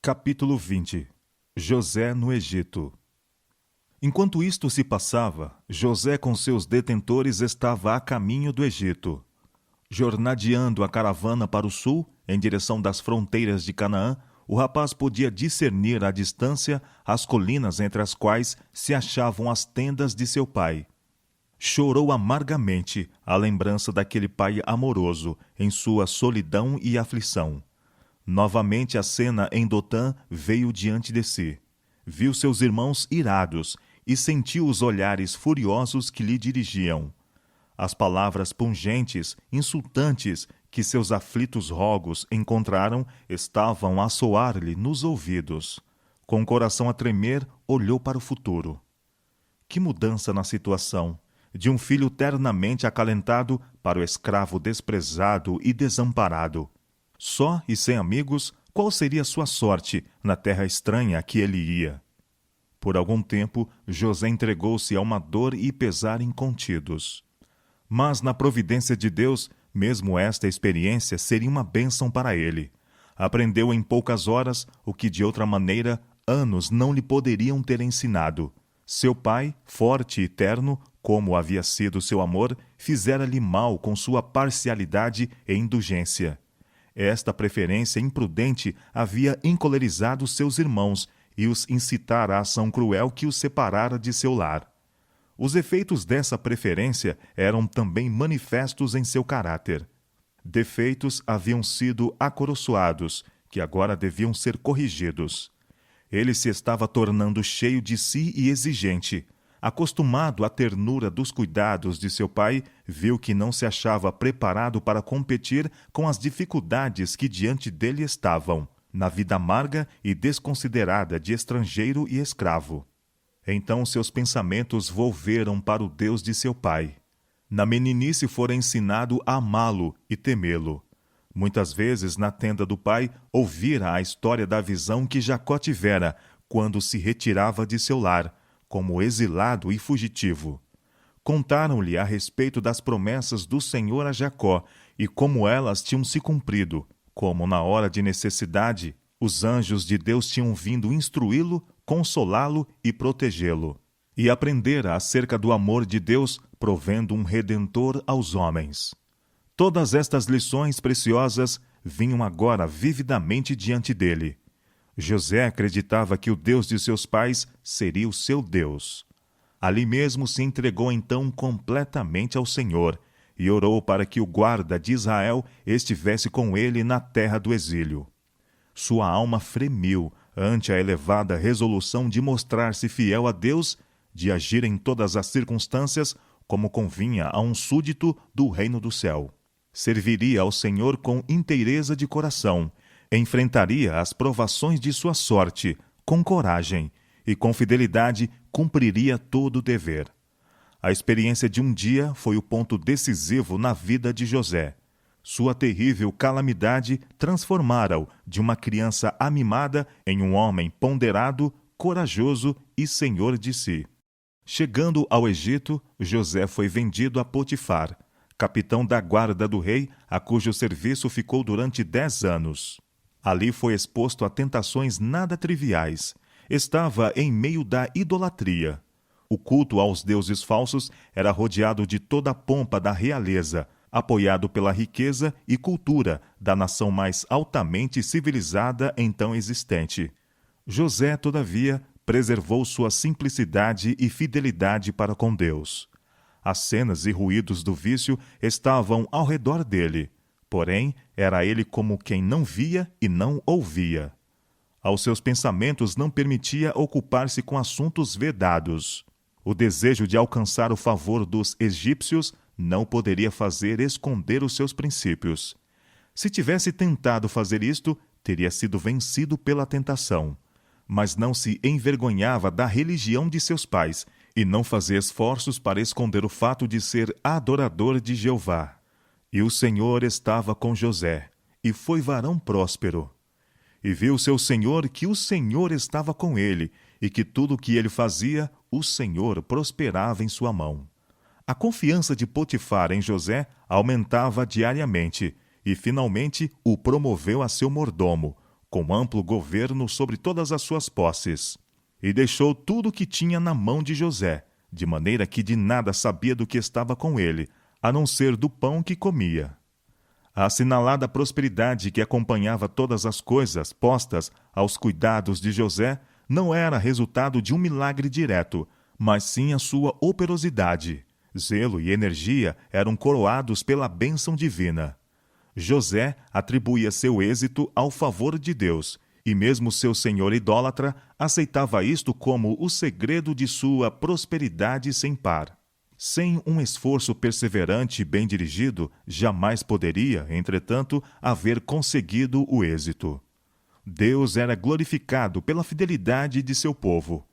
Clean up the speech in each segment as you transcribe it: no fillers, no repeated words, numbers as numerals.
Capítulo 20. José no Egito. Enquanto isto se passava, José com seus detentores estava a caminho do Egito. Jornadeando a caravana para o sul, em direção das fronteiras de Canaã, o rapaz podia discernir à distância as colinas entre as quais se achavam as tendas de seu pai. Chorou amargamente a lembrança daquele pai amoroso em sua solidão e aflição. Novamente a cena em Dotã veio diante de si. Viu seus irmãos irados e sentiu os olhares furiosos que lhe dirigiam. As palavras pungentes, insultantes, que seus aflitos rogos encontraram estavam a soar-lhe nos ouvidos. Com o coração a tremer, olhou para o futuro. Que mudança na situação! De um filho ternamente acalentado para o escravo desprezado e desamparado. Só e sem amigos, qual seria sua sorte na terra estranha a que ele ia? Por algum tempo, José entregou-se a uma dor e pesar incontidos. Mas, na providência de Deus, mesmo esta experiência seria uma bênção para ele. Aprendeu em poucas horas o que, de outra maneira, anos não lhe poderiam ter ensinado. Seu pai, forte e terno, como havia sido seu amor, fizera-lhe mal com sua parcialidade e indulgência. Esta preferência imprudente havia encolerizado seus irmãos e os incitara à ação cruel que os separara de seu lar. Os efeitos dessa preferência eram também manifestos em seu caráter. Defeitos haviam sido acoroçoados, que agora deviam ser corrigidos. Ele se estava tornando cheio de si e exigente. Acostumado à ternura dos cuidados de seu pai, viu que não se achava preparado para competir com as dificuldades que diante dele estavam, na vida amarga e desconsiderada de estrangeiro e escravo. Então seus pensamentos volveram para o Deus de seu pai. Na meninice fora ensinado a amá-lo e temê-lo. Muitas vezes, na tenda do pai, ouvira a história da visão que Jacó tivera quando se retirava de seu lar, como exilado e fugitivo. Contaram-lhe a respeito das promessas do Senhor a Jacó e como elas tinham se cumprido, como na hora de necessidade os anjos de Deus tinham vindo instruí-lo, consolá-lo e protegê-lo. E aprendera acerca do amor de Deus, provendo um redentor aos homens. Todas estas lições preciosas vinham agora vividamente diante dele. José acreditava que o Deus de seus pais seria o seu Deus. Ali mesmo se entregou então completamente ao Senhor e orou para que o guarda de Israel estivesse com ele na terra do exílio. Sua alma fremiu ante a elevada resolução de mostrar-se fiel a Deus, de agir em todas as circunstâncias como convinha a um súdito do reino do céu. Serviria ao Senhor com inteireza de coração, enfrentaria as provações de sua sorte com coragem e com fidelidade cumpriria todo o dever. A experiência de um dia foi o ponto decisivo na vida de José. Sua terrível calamidade transformara-o de uma criança amimada em um homem ponderado, corajoso e senhor de si. Chegando ao Egito, José foi vendido a Potifar, capitão da guarda do rei, a cujo serviço ficou durante 10 anos. Ali foi exposto a tentações nada triviais. Estava em meio da idolatria. O culto aos deuses falsos era rodeado de toda a pompa da realeza, apoiado pela riqueza e cultura da nação mais altamente civilizada então existente. José, todavia, preservou sua simplicidade e fidelidade para com Deus. As cenas e ruídos do vício estavam ao redor dele, porém, era ele como quem não via e não ouvia. Aos seus pensamentos não permitia ocupar-se com assuntos vedados. O desejo de alcançar o favor dos egípcios não poderia fazer esconder os seus princípios. Se tivesse tentado fazer isto, teria sido vencido pela tentação. Mas não se envergonhava da religião de seus pais e não fazia esforços para esconder o fato de ser adorador de Jeová. E o Senhor estava com José, e foi varão próspero. E viu seu senhor que o Senhor estava com ele, e que tudo o que ele fazia, o Senhor prosperava em sua mão. A confiança de Potifar em José aumentava diariamente, e finalmente o promoveu a seu mordomo, com amplo governo sobre todas as suas posses. E deixou tudo o que tinha na mão de José, de maneira que de nada sabia do que estava com ele, a não ser do pão que comia. A assinalada prosperidade que acompanhava todas as coisas postas aos cuidados de José não era resultado de um milagre direto, mas sim a sua operosidade. Zelo e energia eram coroados pela bênção divina. José atribuía seu êxito ao favor de Deus, e mesmo seu senhor idólatra aceitava isto como o segredo de sua prosperidade sem par. Sem um esforço perseverante e bem dirigido, jamais poderia, entretanto, haver conseguido o êxito. Deus era glorificado pela fidelidade de seu povo.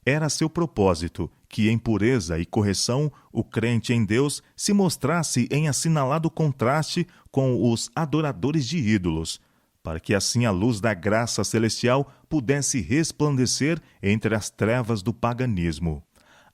Era seu propósito que, em pureza e correção, o crente em Deus se mostrasse em assinalado contraste com os adoradores de ídolos, para que assim a luz da graça celestial pudesse resplandecer entre as trevas do paganismo.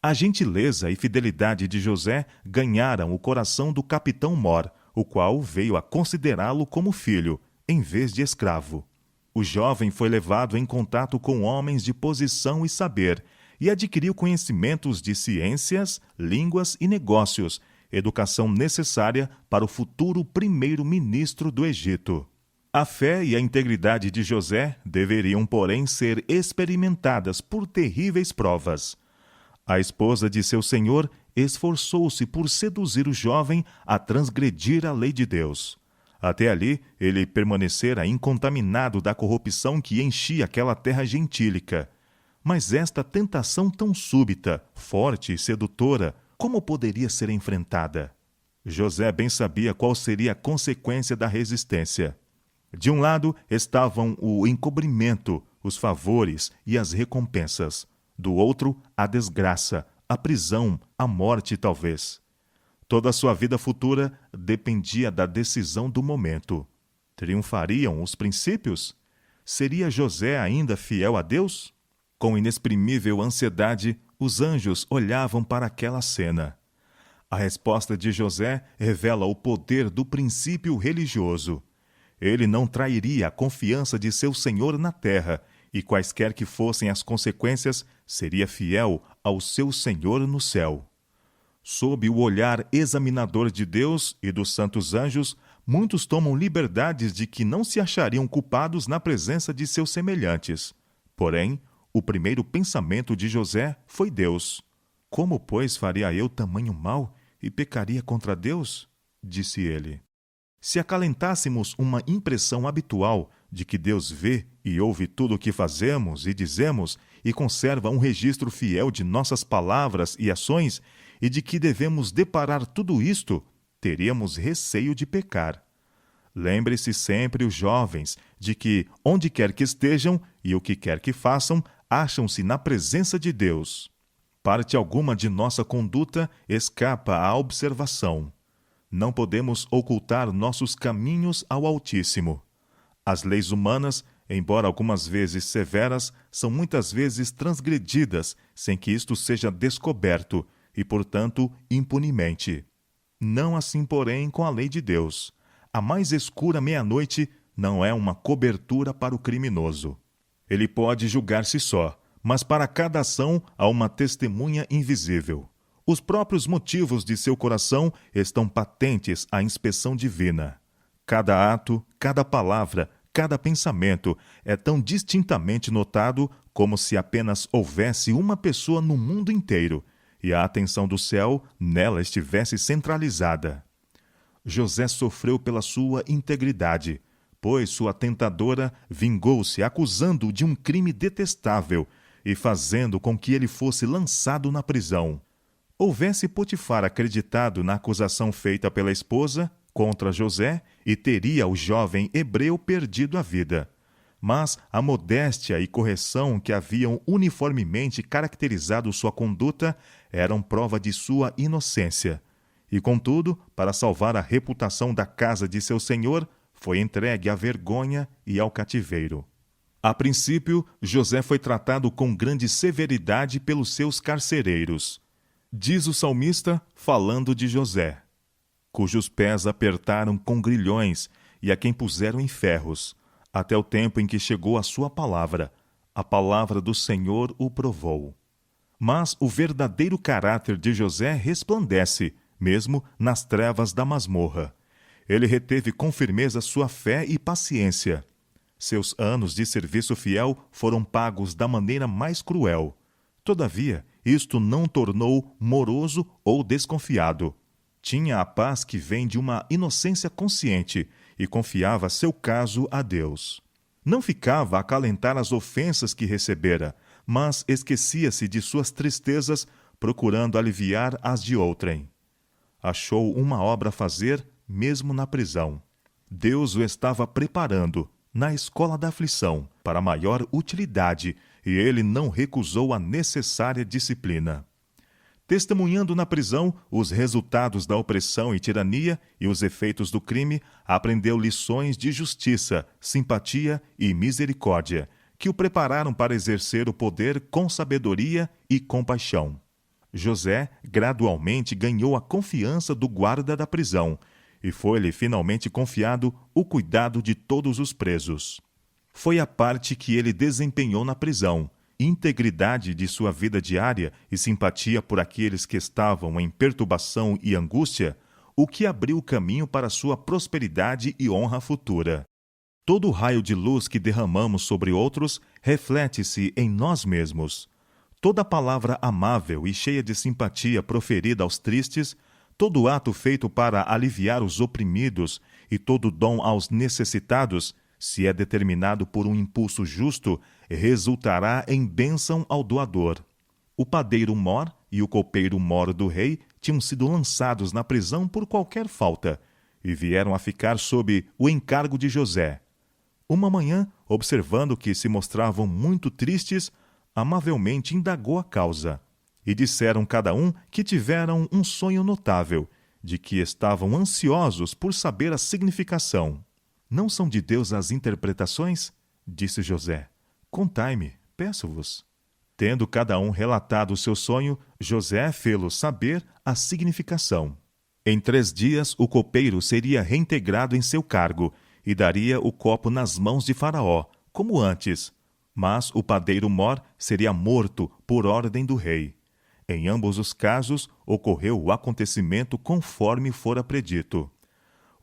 A gentileza e fidelidade de José ganharam o coração do capitão Mor, o qual veio a considerá-lo como filho, em vez de escravo. O jovem foi levado em contato com homens de posição e saber, e adquiriu conhecimentos de ciências, línguas e negócios, educação necessária para o futuro primeiro-ministro do Egito. A fé e a integridade de José deveriam, porém, ser experimentadas por terríveis provas. A esposa de seu senhor esforçou-se por seduzir o jovem a transgredir a lei de Deus. Até ali, ele permanecera incontaminado da corrupção que enchia aquela terra gentílica. Mas esta tentação tão súbita, forte e sedutora, como poderia ser enfrentada? José bem sabia qual seria a consequência da resistência. De um lado estavam o encobrimento, os favores e as recompensas. Do outro, a desgraça, a prisão, a morte talvez. Toda a sua vida futura dependia da decisão do momento. Triunfariam os princípios? Seria José ainda fiel a Deus? Com inexprimível ansiedade, os anjos olhavam para aquela cena. A resposta de José revela o poder do princípio religioso. Ele não trairia a confiança de seu senhor na terra, e quaisquer que fossem as consequências, seria fiel ao seu Senhor no céu. Sob o olhar examinador de Deus e dos santos anjos, muitos tomam liberdades de que não se achariam culpados na presença de seus semelhantes. Porém, o primeiro pensamento de José foi Deus. Como, pois, faria eu tamanho mal e pecaria contra Deus? Disse ele. Se acalentássemos uma impressão habitual de que Deus vê e ouve tudo o que fazemos e dizemos e conserva um registro fiel de nossas palavras e ações e de que devemos deparar tudo isto, teríamos receio de pecar. Lembre-se sempre, os jovens, de que, onde quer que estejam e o que quer que façam, acham-se na presença de Deus. Parte alguma de nossa conduta escapa à observação. Não podemos ocultar nossos caminhos ao Altíssimo. As leis humanas, embora algumas vezes severas, são muitas vezes transgredidas sem que isto seja descoberto e, portanto, impunemente. Não assim, porém, com a lei de Deus. A mais escura meia-noite não é uma cobertura para o criminoso. Ele pode julgar-se só, mas para cada ação há uma testemunha invisível. Os próprios motivos de seu coração estão patentes à inspeção divina. Cada ato, cada palavra, cada pensamento é tão distintamente notado como se apenas houvesse uma pessoa no mundo inteiro e a atenção do céu nela estivesse centralizada. José sofreu pela sua integridade, pois sua tentadora vingou-se acusando-o de um crime detestável e fazendo com que ele fosse lançado na prisão. Houvesse Potifar acreditado na acusação feita pela esposa contra José, e teria o jovem hebreu perdido a vida. Mas a modéstia e correção que haviam uniformemente caracterizado sua conduta eram prova de sua inocência. E, contudo, para salvar a reputação da casa de seu senhor, foi entregue à vergonha e ao cativeiro. A princípio, José foi tratado com grande severidade pelos seus carcereiros. Diz o salmista, falando de José, cujos pés apertaram com grilhões e a quem puseram em ferros, até o tempo em que chegou a sua palavra. A palavra do Senhor o provou. Mas o verdadeiro caráter de José resplandece, mesmo nas trevas da masmorra. Ele reteve com firmeza sua fé e paciência. Seus anos de serviço fiel foram pagos da maneira mais cruel. Todavia, isto não o tornou moroso ou desconfiado. Tinha a paz que vem de uma inocência consciente e confiava seu caso a Deus. Não ficava a acalentar as ofensas que recebera, mas esquecia-se de suas tristezas, procurando aliviar as de outrem. Achou uma obra a fazer, mesmo na prisão. Deus o estava preparando, na escola da aflição, para maior utilidade, e ele não recusou a necessária disciplina. Testemunhando na prisão os resultados da opressão e tirania e os efeitos do crime, aprendeu lições de justiça, simpatia e misericórdia, que o prepararam para exercer o poder com sabedoria e compaixão. José gradualmente ganhou a confiança do guarda da prisão, e foi-lhe finalmente confiado o cuidado de todos os presos. Foi a parte que ele desempenhou na prisão, integridade de sua vida diária e simpatia por aqueles que estavam em perturbação e angústia, o que abriu o caminho para sua prosperidade e honra futura. Todo o raio de luz que derramamos sobre outros reflete-se em nós mesmos. Toda palavra amável e cheia de simpatia proferida aos tristes, todo ato feito para aliviar os oprimidos e todo dom aos necessitados, se é determinado por um impulso justo, resultará em bênção ao doador. O padeiro Mor e o copeiro Mor do rei tinham sido lançados na prisão por qualquer falta e vieram a ficar sob o encargo de José. Uma manhã, observando que se mostravam muito tristes, amavelmente indagou a causa. E disseram cada um que tiveram um sonho notável, de que estavam ansiosos por saber a significação. Não são de Deus as interpretações? Disse José. Contai-me, peço-vos. Tendo cada um relatado o seu sonho, José fê-lo saber a significação. Em 3 dias o copeiro seria reintegrado em seu cargo e daria o copo nas mãos de Faraó, como antes. Mas o padeiro Mor seria morto por ordem do rei. Em ambos os casos, ocorreu o acontecimento conforme fora predito.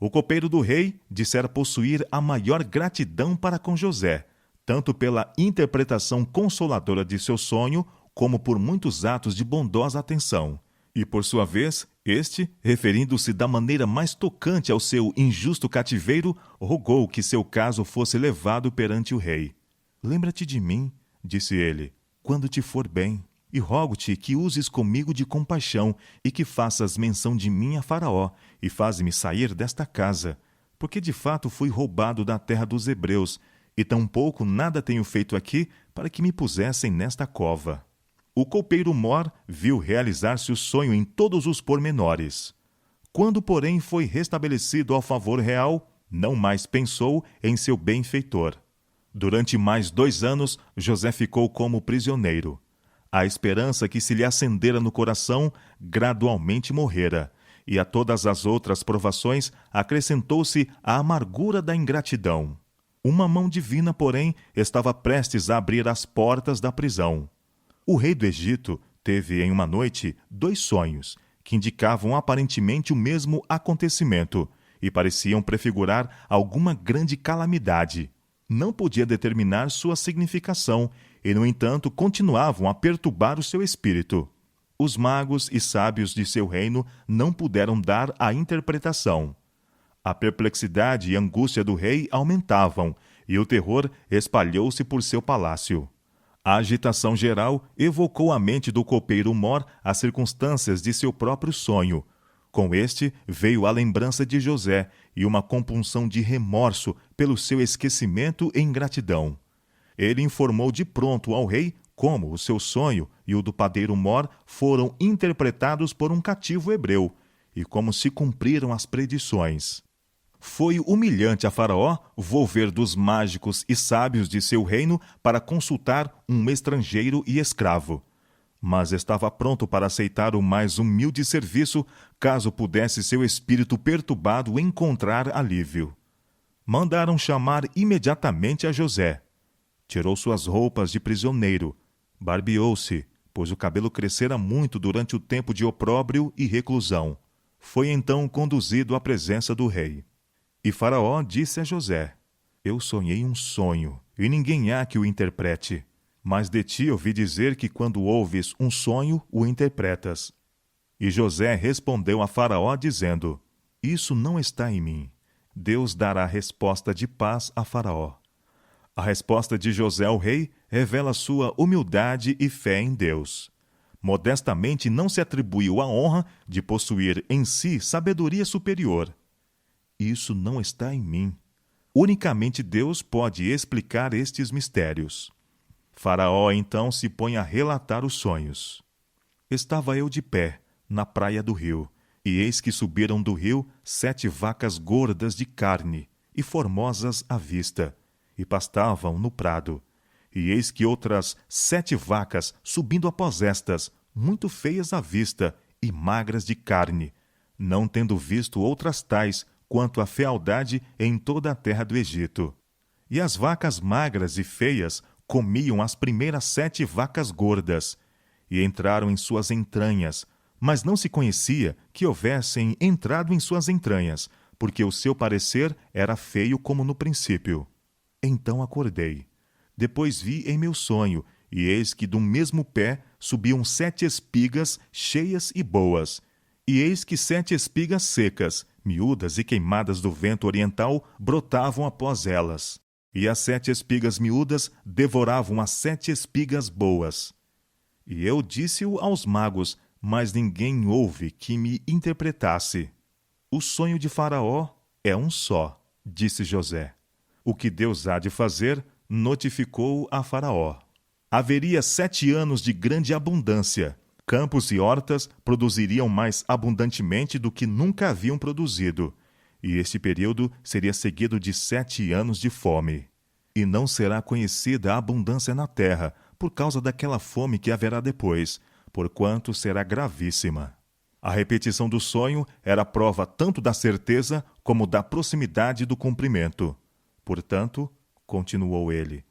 O copeiro do rei dissera possuir a maior gratidão para com José, tanto pela interpretação consoladora de seu sonho, como por muitos atos de bondosa atenção. E, por sua vez, este, referindo-se da maneira mais tocante ao seu injusto cativeiro, rogou que seu caso fosse levado perante o rei. Lembra-te de mim, disse ele, quando te for bem. E rogo-te que uses comigo de compaixão e que faças menção de mim a Faraó e faze-me sair desta casa, porque de fato fui roubado da terra dos hebreus e tampouco nada tenho feito aqui para que me pusessem nesta cova. O copeiro Mor viu realizar-se o sonho em todos os pormenores. Quando, porém, foi restabelecido ao favor real, não mais pensou em seu benfeitor. Durante mais 2 anos, José ficou como prisioneiro. A esperança que se lhe acendera no coração gradualmente morrera, e a todas as outras provações acrescentou-se a amargura da ingratidão. Uma mão divina, porém, estava prestes a abrir as portas da prisão. O rei do Egito teve em uma noite 2 sonhos, que indicavam aparentemente o mesmo acontecimento, e pareciam prefigurar alguma grande calamidade. Não podia determinar sua significação, e, no entanto, continuavam a perturbar o seu espírito. Os magos e sábios de seu reino não puderam dar a interpretação. A perplexidade e angústia do rei aumentavam, e o terror espalhou-se por seu palácio. A agitação geral evocou à mente do copeiro Mor as circunstâncias de seu próprio sonho. Com este veio a lembrança de José e uma compunção de remorso pelo seu esquecimento e ingratidão. Ele informou de pronto ao rei como o seu sonho e o do padeiro Mor foram interpretados por um cativo hebreu, e como se cumpriram as predições. Foi humilhante a Faraó volver dos mágicos e sábios de seu reino para consultar um estrangeiro e escravo. Mas estava pronto para aceitar o mais humilde serviço, caso pudesse seu espírito perturbado encontrar alívio. mandaram chamar imediatamente a José. Tirou suas roupas de prisioneiro, barbeou-se, pois o cabelo crescera muito durante o tempo de opróbrio e reclusão. Foi então conduzido à presença do rei. E Faraó disse a José: Eu sonhei um sonho, e ninguém há que o interprete. Mas de ti ouvi dizer que quando ouves um sonho, o interpretas. E José respondeu a Faraó dizendo: Isso não está em mim. Deus dará resposta de paz a Faraó. A resposta de José ao rei revela sua humildade e fé em Deus. Modestamente não se atribuiu a honra de possuir em si sabedoria superior. Isso não está em mim. Unicamente Deus pode explicar estes mistérios. Faraó então se põe a relatar os sonhos. Estava eu de pé, na praia do rio, e eis que subiram do rio 7 vacas gordas de carne e formosas à vista, e pastavam no prado. E eis que outras 7 vacas subindo após estas, muito feias à vista e magras de carne, não tendo visto outras tais quanto a fealdade em toda a terra do Egito. E as vacas magras e feias comiam as primeiras 7 vacas gordas, e entraram em suas entranhas, mas não se conhecia que houvessem entrado em suas entranhas, porque o seu parecer era feio como no princípio. Então acordei. Depois vi em meu sonho, e eis que do mesmo pé subiam 7 espigas cheias e boas, e eis que 7 espigas secas, miúdas e queimadas do vento oriental, brotavam após elas. E as 7 espigas miúdas devoravam as 7 espigas boas. E eu disse-o aos magos, mas ninguém houve que me interpretasse. O sonho de Faraó é um só, disse José. O que Deus há de fazer, notificou a Faraó. Haveria 7 anos de grande abundância. Campos e hortas produziriam mais abundantemente do que nunca haviam produzido. E este período seria seguido de 7 anos de fome. E não será conhecida a abundância na terra, por causa daquela fome que haverá depois, porquanto será gravíssima. A repetição do sonho era prova tanto da certeza como da proximidade do cumprimento. Portanto, continuou ele,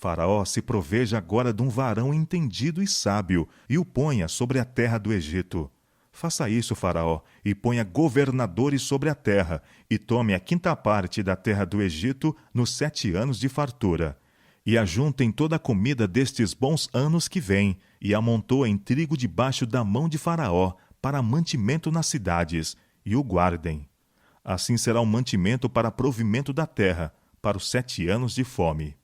Faraó se proveja agora de um varão entendido e sábio, e o ponha sobre a terra do Egito. Faça isso, Faraó, e ponha governadores sobre a terra, e tome a 5ª parte da terra do Egito nos 7 anos de fartura. E ajuntem toda a comida destes bons anos que vêm, e amontoem trigo debaixo da mão de Faraó, para mantimento nas cidades, e o guardem. Assim será o mantimento para provimento da terra, para os 7 anos de fome.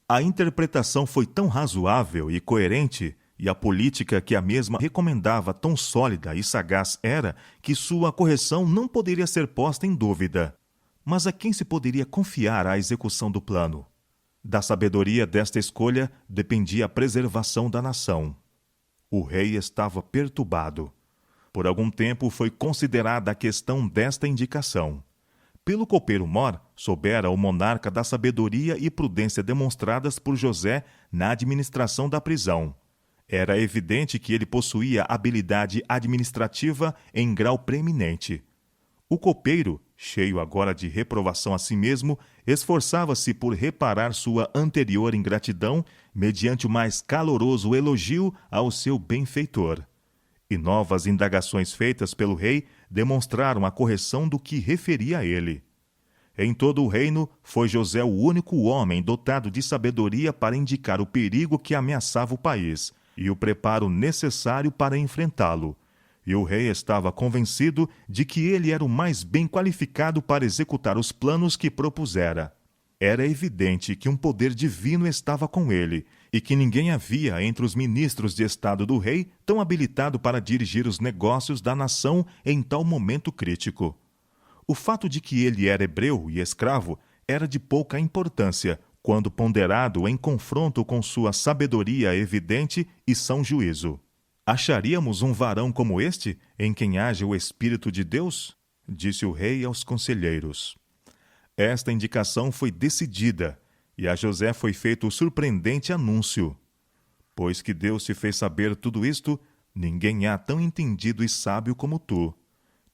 A interpretação foi tão razoável e coerente, e a política que a mesma recomendava tão sólida e sagaz era, que sua correção não poderia ser posta em dúvida. Mas a quem se poderia confiar a execução do plano? Da sabedoria desta escolha dependia a preservação da nação. O rei estava perturbado. Por algum tempo foi considerada a questão desta indicação. Pelo copeiro-mor, soubera o monarca da sabedoria e prudência demonstradas por José na administração da prisão. Era evidente que ele possuía habilidade administrativa em grau preeminente. O copeiro, cheio agora de reprovação a si mesmo, esforçava-se por reparar sua anterior ingratidão mediante o mais caloroso elogio ao seu benfeitor. E novas indagações feitas pelo rei demonstraram a correção do que referia a ele. Em todo o reino, foi José o único homem dotado de sabedoria para indicar o perigo que ameaçava o país e o preparo necessário para enfrentá-lo. E o rei estava convencido de que ele era o mais bem qualificado para executar os planos que propusera. Era evidente que um poder divino estava com ele, e que ninguém havia entre os ministros de estado do rei tão habilitado para dirigir os negócios da nação em tal momento crítico. O fato de que ele era hebreu e escravo era de pouca importância, quando ponderado em confronto com sua sabedoria evidente e são juízo. Acharíamos um varão como este, em quem haja o Espírito de Deus? Disse o rei aos conselheiros. Esta indicação foi decidida, e a José foi feito o surpreendente anúncio. Pois que Deus te fez saber tudo isto, ninguém há tão entendido e sábio como tu.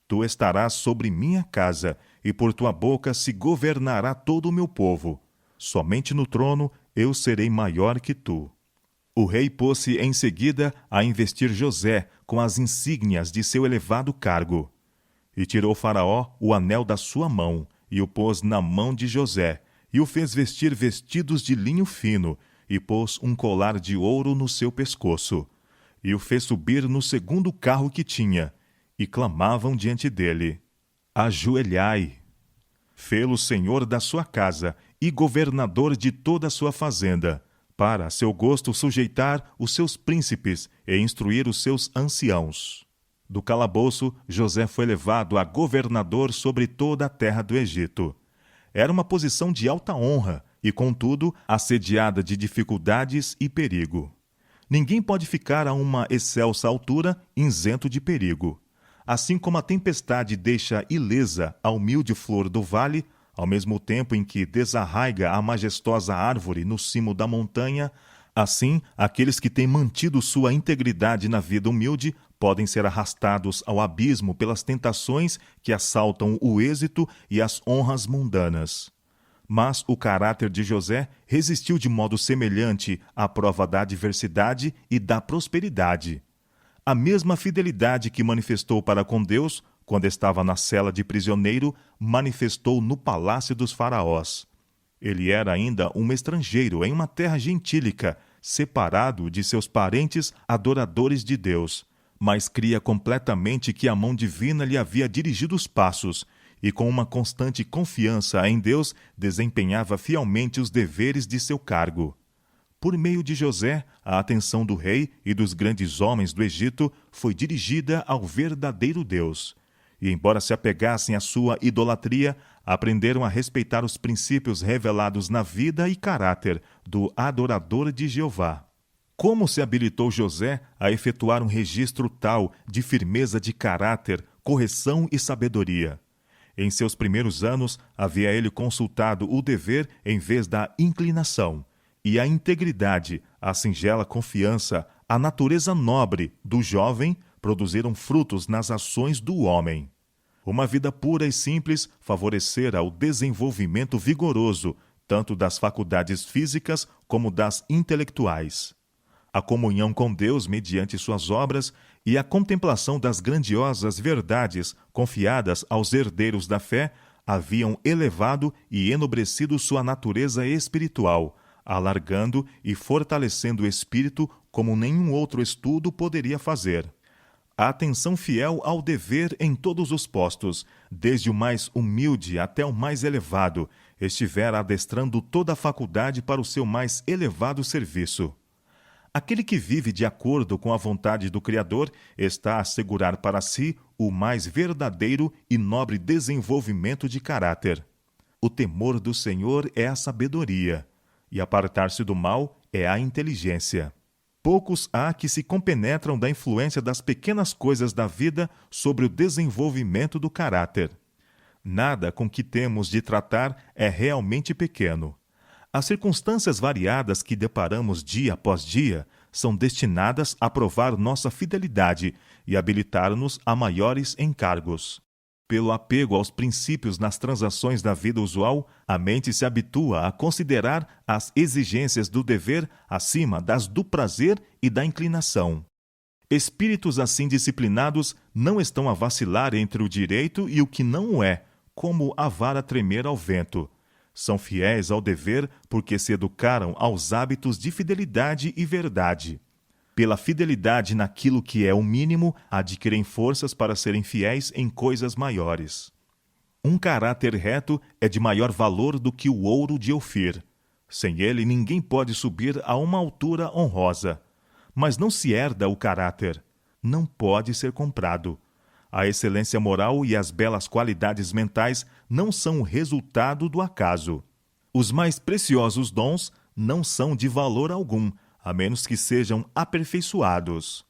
Tu estarás sobre minha casa, e por tua boca se governará todo o meu povo. Somente no trono eu serei maior que tu. O rei pôs-se em seguida a investir José com as insígnias de seu elevado cargo. E tirou Faraó o anel da sua mão, e o pôs na mão de José, e o fez vestir vestidos de linho fino, e pôs um colar de ouro no seu pescoço. E o fez subir no segundo carro que tinha, e clamavam diante dele: Ajoelhai! Fê-lo senhor da sua casa e governador de toda a sua fazenda, para a seu gosto sujeitar os seus príncipes e instruir os seus anciãos. Do calabouço, José foi levado a governador sobre toda a terra do Egito. Era uma posição de alta honra e, contudo, assediada de dificuldades e perigo. Ninguém pode ficar a uma excelsa altura isento de perigo. Assim como a tempestade deixa ilesa a humilde flor do vale, ao mesmo tempo em que desarraiga a majestosa árvore no cimo da montanha, assim, aqueles que têm mantido sua integridade na vida humilde podem ser arrastados ao abismo pelas tentações que assaltam o êxito e as honras mundanas. Mas o caráter de José resistiu de modo semelhante à prova da adversidade e da prosperidade. A mesma fidelidade que manifestou para com Deus, quando estava na cela de prisioneiro, manifestou no palácio dos faraós. Ele era ainda um estrangeiro em uma terra gentílica, separado de seus parentes adoradores de Deus, mas cria completamente que a mão divina lhe havia dirigido os passos, e com uma constante confiança em Deus, desempenhava fielmente os deveres de seu cargo. Por meio de José, a atenção do rei e dos grandes homens do Egito foi dirigida ao verdadeiro Deus. E, embora se apegassem à sua idolatria, aprenderam a respeitar os princípios revelados na vida e caráter do adorador de Jeová. Como se habilitou José a efetuar um registro tal de firmeza de caráter, correção e sabedoria? Em seus primeiros anos, havia ele consultado o dever em vez da inclinação, e a integridade, a singela confiança, a natureza nobre do jovem produziram frutos nas ações do homem. Uma vida pura e simples favorecera o desenvolvimento vigoroso, tanto das faculdades físicas como das intelectuais. A comunhão com Deus mediante suas obras e a contemplação das grandiosas verdades confiadas aos herdeiros da fé haviam elevado e enobrecido sua natureza espiritual, alargando e fortalecendo o espírito como nenhum outro estudo poderia fazer. A atenção fiel ao dever em todos os postos, desde o mais humilde até o mais elevado, estivera adestrando toda a faculdade para o seu mais elevado serviço. Aquele que vive de acordo com a vontade do Criador está a assegurar para si o mais verdadeiro e nobre desenvolvimento de caráter. O temor do Senhor é a sabedoria, e apartar-se do mal é a inteligência. Poucos há que se compenetram da influência das pequenas coisas da vida sobre o desenvolvimento do caráter. Nada com que temos de tratar é realmente pequeno. As circunstâncias variadas que deparamos dia após dia são destinadas a provar nossa fidelidade e habilitar-nos a maiores encargos. Pelo apego aos princípios nas transações da vida usual, a mente se habitua a considerar as exigências do dever acima das do prazer e da inclinação. Espíritos assim disciplinados não estão a vacilar entre o direito e o que não o é, como a vara tremer ao vento. São fiéis ao dever porque se educaram aos hábitos de fidelidade e verdade. Pela fidelidade naquilo que é o mínimo, adquirem forças para serem fiéis em coisas maiores. Um caráter reto é de maior valor do que o ouro de Ofir. Sem ele, ninguém pode subir a uma altura honrosa. Mas não se herda o caráter. Não pode ser comprado. A excelência moral e as belas qualidades mentais não são o resultado do acaso. Os mais preciosos dons não são de valor algum, a menos que sejam aperfeiçoados.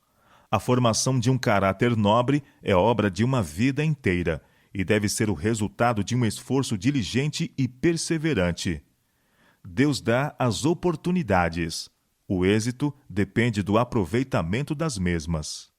A formação de um caráter nobre é obra de uma vida inteira e deve ser o resultado de um esforço diligente e perseverante. Deus dá as oportunidades. O êxito depende do aproveitamento das mesmas.